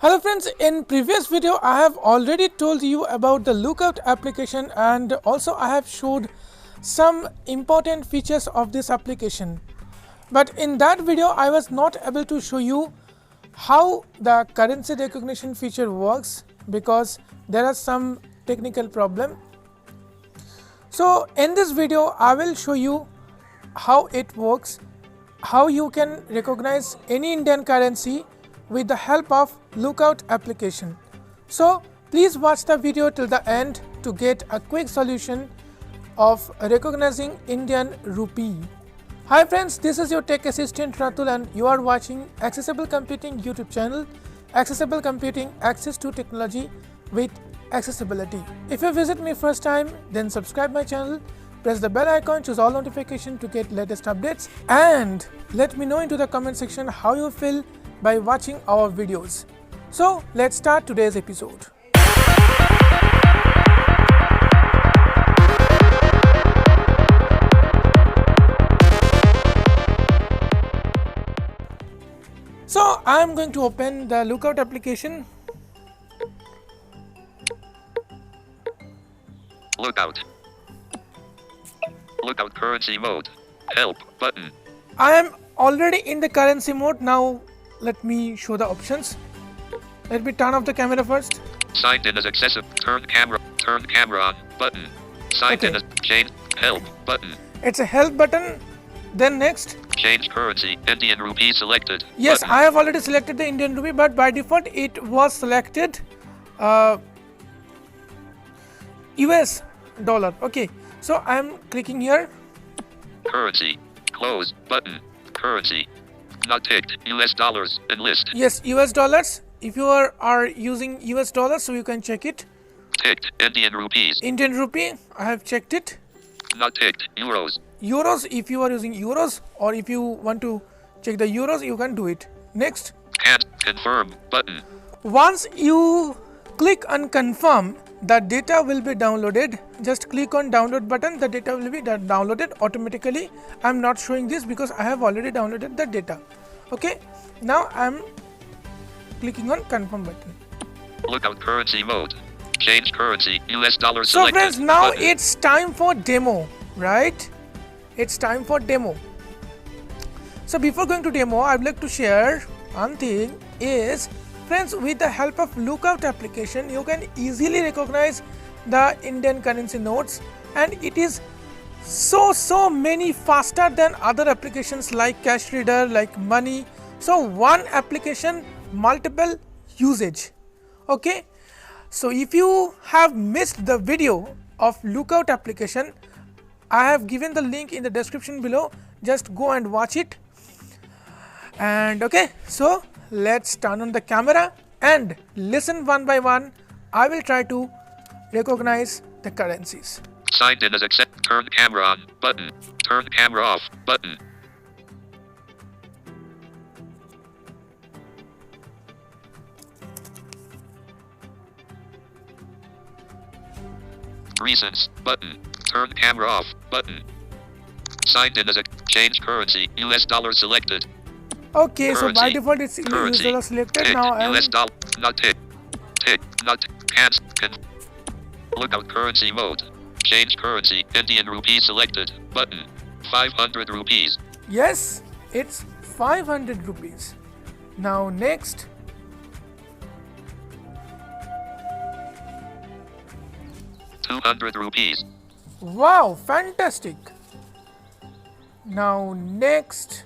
Hello friends, in previous video I have already told you about the LookOut application and also I have showed some important features of this application. But in that video I was not able to show you how the currency recognition feature works because there are some technical problem. So in this video I will show you how it works, how you can recognize any Indian currency with the help of LookOut application. So please watch the video till the end to get a quick solution of recognizing Indian rupee. Hi friends, this is your tech assistant Ratul and you are watching Accessible Computing YouTube channel, Accessible Computing, access to technology with accessibility. If you visit me first time, then subscribe my channel, press the bell icon, choose all notification to get latest updates, and let me know into the comment section how you feel by watching our videos. So let's start today's episode. So I am going to open the LookOut application. LookOut. LookOut currency mode. Help button. I am already in the currency mode. Now let me show the options. Let me turn off the camera first. Signed in as accessible. Turn camera on button. Signed in as change help button. It's a help button. Then next. Change currency. Indian rupee selected. Yes, button. I have already selected the Indian rupee, but by default it was selected US dollar. Okay, so I am clicking here. Currency. Close button. Currency. Not ticked. US dollars and list. Yes, US dollars. If you are using US dollars, so you can check it. Ticked. Indian rupees. Indian rupee, I have checked it. Not ticked. Euros. Euros, if you are using euros or if you want to check the euros, you can do it. Next. Can't confirm button. Once you click on confirm, the data will be downloaded. Just click on download button, the data will be downloaded automatically. I am not showing this because I have already downloaded the data. Okay, now I am clicking on confirm button. LookOut currency mode. Change currency. US dollar So selected. friends, now button. it's time for demo, right? It's time for demo. So before going to demo, I would like to share one thing is, friends, with the help of LookOut application, you can easily recognize the Indian currency notes, and it is so many faster than other applications like cash reader, like money. So one application, multiple usage. Okay, so if you have missed the video of LookOut application, I have given the link in the description below. Just go and watch it. And okay, so let's turn on the camera and listen one by one. I will try to recognize the currencies. Signed in as accept. Turn camera on button. Turn camera off button. Reasons button. Turn camera off button. Signed in as a change currency. US dollar selected. Okay, Currency. so by default it's US Currency. dollar selected. Tick. Now I am US dollar not tick. Tick not cancel. LookOut currency mode. Change currency. Indian rupee selected button. 500 rupees. yes, it's 500 rupees. Now next. ₹200. Wow, fantastic. Now next.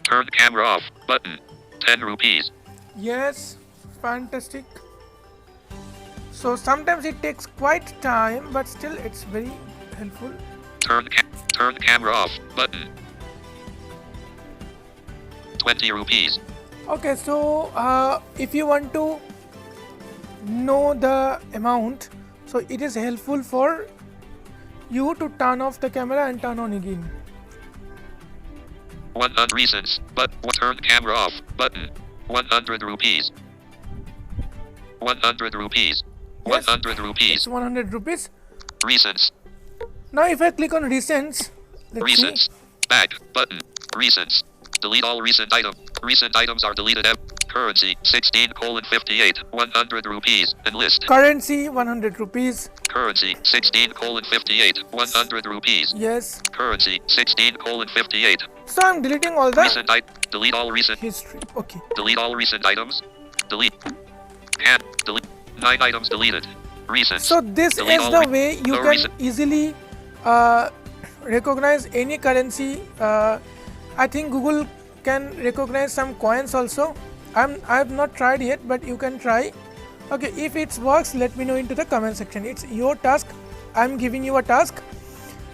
Turn camera off button. 10 rupees. Yes, fantastic. So sometimes it takes quite time, but still it's very helpful. Turn camera off button. 20 rupees. Okay, so if you want to know the amount, so it is helpful for you to turn off the camera and turn on again. 100 reasons, but turn camera off button. 100 rupees. 100 rupees. Yes, 100 rupees. it's 100 rupees. Reasons. Now if I click on recents, let's Recents. see. Back button. Recents. Delete all recent item. Recent items are deleted. Currency 16:58, 100 rupees, and list. Currency 100 rupees. Currency 16:58, 100 rupees. Yes. Currency 16:58. So I'm deleting all the Recent delete all recent history. Okay. delete all recent items. Delete. And delete 9 items deleted. Recent. So this delete is all the way you can recent. easily recognize any currency. I think Google can recognize some coins also. I have not tried yet, but you can try. Okay, if it works, let me know into the comment section. It's your task. I'm giving you a task.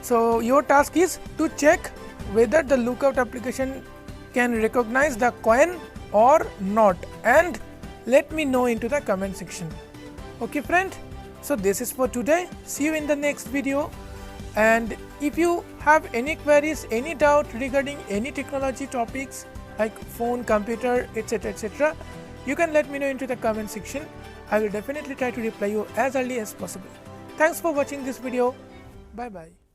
So your task is to check whether the Lookout application can recognize the coin or not, and let me know into the comment section. Okay friend, so this is for today. See you in the next video. And if you have any queries, any doubt regarding any technology topics like phone, computer, etc., you can let me know into the comment section. I will definitely try to reply you as early as possible. Thanks for watching this video. Bye bye.